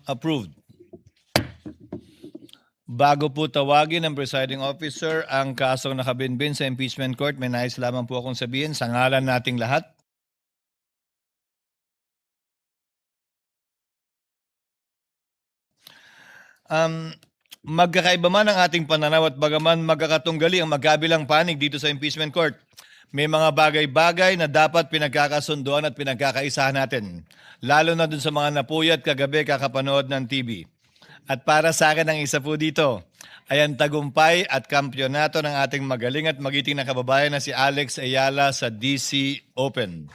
approved. Bago po tawagin ng presiding officer ang kasong nakabinbin sa impeachment court, may nais lamang po akong sabihin sa ngalan nating lahat. Magkakaiba man ang ating pananaw at bagaman magkakatunggali ang magkabilang panig dito sa impeachment court, may mga bagay-bagay na dapat pinagkakasunduan at pinagkakaisahan natin. Lalo na dun sa mga napuyat kagabi kakapanood ng TV. At para sa akin ang isa po dito ay ang tagumpay at kampyonato ng ating magaling at magiting na kababayan na si Alex Ayala sa DC Open.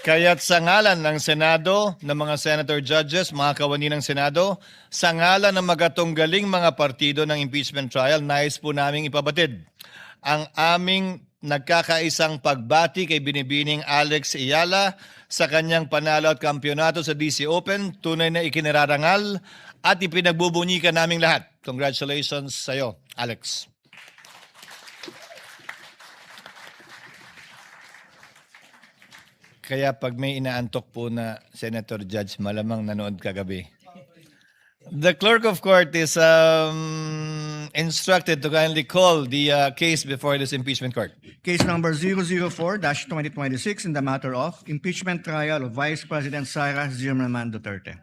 Kaya't sa ngalan ng Senado, ng mga senator judges, mga kawani ng Senado, sa ngalan ng magatunggaling mga partido ng impeachment trial, nais po naming ipabatid ang aming nagkakaisang pagbati kay Binibining Alex Ayala sa kanyang panalo at kampyonato sa DC Open. Tunay na ikinararangal at ipinagbubunyikan naming lahat. Congratulations sa iyo, Alex. Kaya pag may inaantok po na Senator Judge, malamang nanood kagabi. The clerk of court is instructed to kindly call the case before this impeachment court. Case number 004-2026 in the matter of impeachment trial of Vice President Sara Zimmerman Duterte.